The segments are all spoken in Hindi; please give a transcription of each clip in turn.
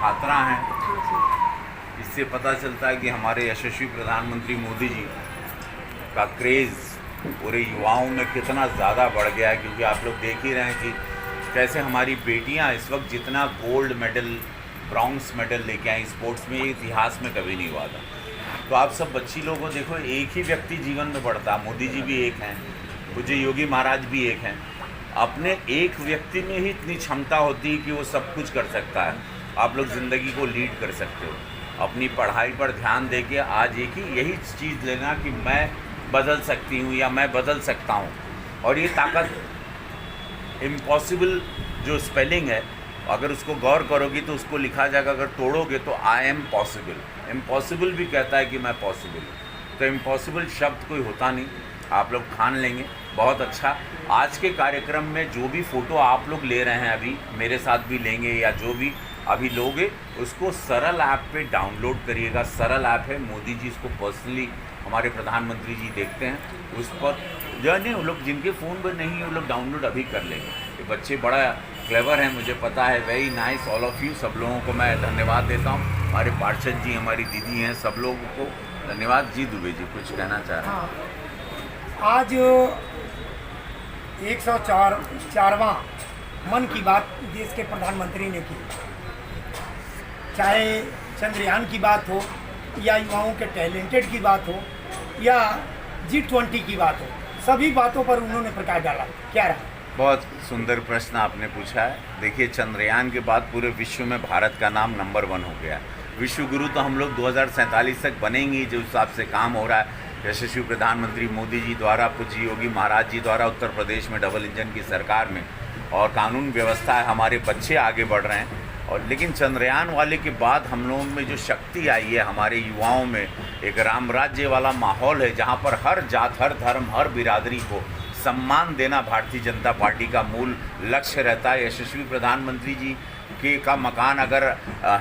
छात्रा हैं। इससे पता चलता है कि हमारे यशस्वी प्रधानमंत्री मोदी जी का क्रेज़ पूरे युवाओं में कितना ज़्यादा बढ़ गया है, क्योंकि आप लोग देख ही रहे हैं कि कैसे हमारी बेटियां इस वक्त जितना गोल्ड मेडल, ब्रॉन्ज मेडल लेके आई स्पोर्ट्स में, ये इतिहास में कभी नहीं हुआ था। तो आप सब बच्ची लोगों को देखो, एक ही व्यक्ति जीवन में बढ़ता, मोदी जी भी एक हैं, पूज्य योगी महाराज भी एक हैं। अपने एक व्यक्ति में ही इतनी क्षमता होती है कि वो सब कुछ कर सकता है। आप लोग ज़िंदगी को लीड कर सकते हो। अपनी पढ़ाई पर ध्यान देके आज एक ही यही चीज़ लेना कि मैं बदल सकती हूँ या मैं बदल सकता हूँ। और ये ताकत, इम्पॉसिबल जो स्पेलिंग है, अगर उसको गौर करोगी तो उसको लिखा जाएगा, अगर तोड़ोगे तो आई एम पॉसिबल। इम्पॉसिबल भी कहता है कि मैं पॉसिबल हूँ। तो इम्पॉसिबल शब्द कोई होता नहीं, आप लोग ठान लेंगे। बहुत अच्छा। आज के कार्यक्रम में जो भी फ़ोटो आप लोग ले रहे हैं, अभी मेरे साथ भी लेंगे या जो भी अभी लोगे, उसको सरल ऐप पे डाउनलोड करिएगा। सरल ऐप है, मोदी जी इसको पर्सनली हमारे प्रधानमंत्री जी देखते हैं। उस पर जो नहीं, वो लोग जिनके फ़ोन पर नहीं है वो लोग डाउनलोड अभी कर लेंगे। ये बच्चे बड़ा क्लेवर हैं, मुझे पता है। Very nice all of you. सब लोगों को मैं धन्यवाद देता हूँ। हमारे पार्षद जी, हमारी दीदी हैं, सब लोगों को धन्यवाद। जी दुबे जी कुछ कहना चाह रहे हैं? आज 104वां मन की बात देश के प्रधानमंत्री ने की। चाहे चंद्रयान की बात हो, या युवाओं के टैलेंटेड की बात हो, या G20 की बात हो, सभी बातों पर उन्होंने प्रकाश डाला। क्या रहा? बहुत सुंदर प्रश्न आपने पूछा है। देखिए, चंद्रयान के बाद पूरे विश्व में भारत का नाम नंबर 1 हो गया। विश्व गुरु तो हम लोग 2047 तक बनेंगे, जो हिसाब से काम हो रहा है यशस्वी प्रधानमंत्री मोदी जी द्वारा, पूज्य योगी महाराज जी द्वारा, उत्तर प्रदेश में डबल इंजन की सरकार में, और कानून व्यवस्था है, हमारे बच्चे आगे बढ़ रहे हैं। और लेकिन चंद्रयान वाले के बाद हम लोगों में जो शक्ति आई है, हमारे युवाओं में एक राम राज्य वाला माहौल है, जहाँ पर हर जात, हर धर्म, हर बिरादरी को सम्मान देना भारतीय जनता पार्टी का मूल लक्ष्य रहता है। यशस्वी प्रधानमंत्री जी के का मकान अगर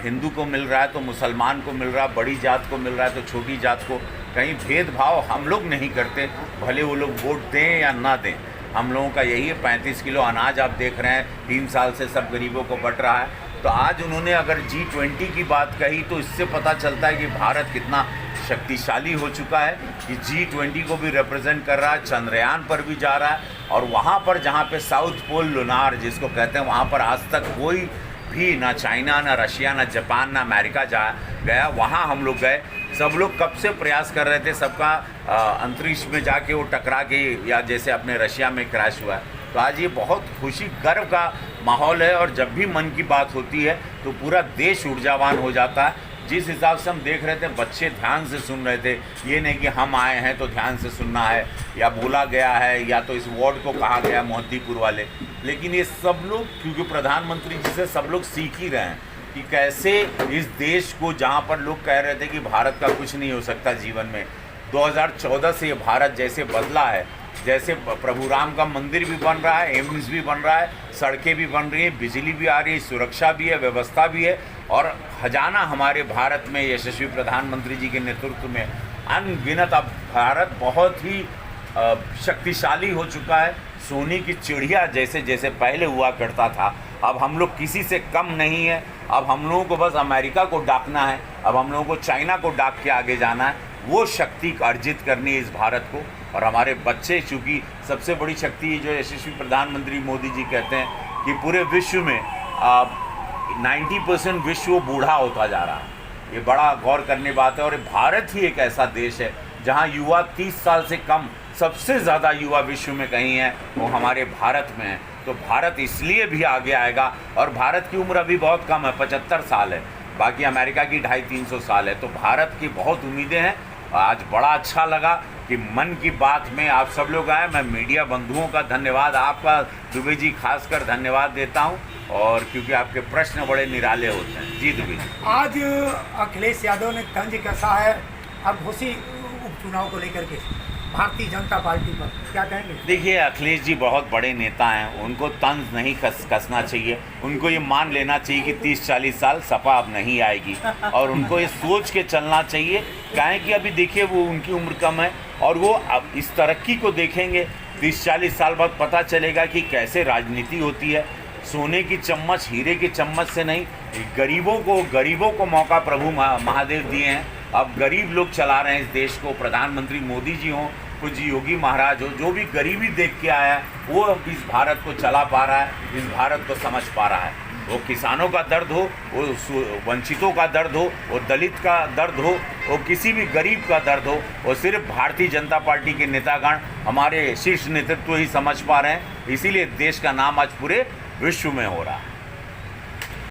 हिंदू को मिल रहा है तो मुसलमान को मिल रहा है, बड़ी जात को मिल रहा है तो छोटी जात को, कहीं भेदभाव हम लोग नहीं करते, भले वो लोग वोट दें या ना दें। हम लोगों का यही है। 35 किलो अनाज आप देख रहे हैं, 3 साल से सब गरीबों को बंट रहा है। तो आज उन्होंने अगर G20 की बात कही तो इससे पता चलता है कि भारत कितना शक्तिशाली हो चुका है, कि G20 को भी रिप्रेजेंट कर रहा है, चंद्रयान पर भी जा रहा है। और वहाँ पर जहाँ पे साउथ पोल लुनार जिसको कहते हैं, वहाँ पर आज तक कोई भी, ना चाइना, ना रशिया, ना जापान, ना अमेरिका गया, वहाँ हम लोग गए। सब लोग कब से प्रयास कर रहे थे, सबका अंतरिक्ष में जाके वो टकरा के, या जैसे अपने रशिया में क्रैश हुआ है। तो आज ये बहुत खुशी, गर्व का माहौल है। और जब भी मन की बात होती है तो पूरा देश ऊर्जावान हो जाता है। जिस हिसाब से हम देख रहे थे, बच्चे ध्यान से सुन रहे थे। ये नहीं कि हम आए हैं तो ध्यान से सुनना है, या बोला गया है, या तो इस वार्ड को कहा गया मोहद्दीपुर वाले। लेकिन ये सब लोग, क्योंकि प्रधानमंत्री जी से सब लोग सीख ही रहे हैं कि कैसे इस देश को, जहाँ पर लोग कह रहे थे कि भारत का कुछ नहीं हो सकता जीवन में, 2014 से ये भारत जैसे बदला है, जैसे प्रभु राम का मंदिर भी बन रहा है, एम्स भी बन रहा है, सड़कें भी बन रही हैं, बिजली भी आ रही है, सुरक्षा भी है, व्यवस्था भी है। और खजाना हमारे भारत में यशस्वी प्रधानमंत्री जी के नेतृत्व में अनगिनत, अब भारत बहुत ही शक्तिशाली हो चुका है। सोने की चिड़िया जैसे जैसे पहले हुआ करता था, अब हम लोग किसी से कम नहीं है। अब हम लोगों को बस अमेरिका को डाकना है, अब हम लोगों को चाइना को डाक के आगे जाना है। वो शक्ति अर्जित करनी है इस भारत को। और हमारे बच्चे, चूँकि सबसे बड़ी शक्ति जो यशस्वी प्रधानमंत्री मोदी जी कहते हैं कि पूरे विश्व में 90% विश्व बूढ़ा होता जा रहा है। ये बड़ा गौर करने बात है। और भारत ही एक ऐसा देश है जहाँ युवा 30 साल से कम, सबसे ज़्यादा युवा विश्व में कहीं हैं, वो हमारे भारत में है। तो भारत इसलिए भी आगे आएगा। और भारत की उम्र अभी बहुत कम है, 75 साल है, बाकी अमेरिका की 250-300 साल है। तो भारत की बहुत उम्मीदें हैं। आज बड़ा अच्छा लगा कि मन की बात में आप सब लोग आए। मैं मीडिया बंधुओं का धन्यवाद, आपका दुबे जी खासकर धन्यवाद देता हूं, और क्योंकि आपके प्रश्न बड़े निराले होते हैं। जी दुबे जी। आज अखिलेश यादव ने तंज कसा है घोषी उपचुनाव को लेकर के भारतीय जनता पार्टी पर, क्या कहेंगे? देखिए, अखिलेश जी बहुत बड़े नेता हैं, उनको तंज नहीं कसना चाहिए। उनको ये मान लेना चाहिए कि 30-40 साल सपा अब नहीं आएगी, और उनको ये सोच के चलना चाहिए। काहे कि अभी देखिए, वो उनकी उम्र कम है, और वो अब इस तरक्की को देखेंगे। 30-40 साल बाद पता चलेगा कि कैसे राजनीति होती है। सोने की चम्मच, हीरे की चम्मच से नहीं, गरीबों को मौका प्रभु महादेव दिए हैं। अब गरीब लोग चला रहे हैं इस देश को। प्रधानमंत्री मोदी जी हों, पूज्य योगी महाराज हो, जो भी गरीबी देख के आया है वो अब इस भारत को चला पा रहा है, इस भारत को समझ पा रहा है। वो किसानों का दर्द हो, वो वंचितों का दर्द हो, वो दलित का दर्द हो, वो किसी भी गरीब का दर्द हो, वो सिर्फ भारतीय जनता पार्टी के नेतागण, हमारे शीर्ष नेतृत्व ही समझ पा रहे हैं। इसीलिए देश का नाम आज पूरे विश्व में हो रहा है।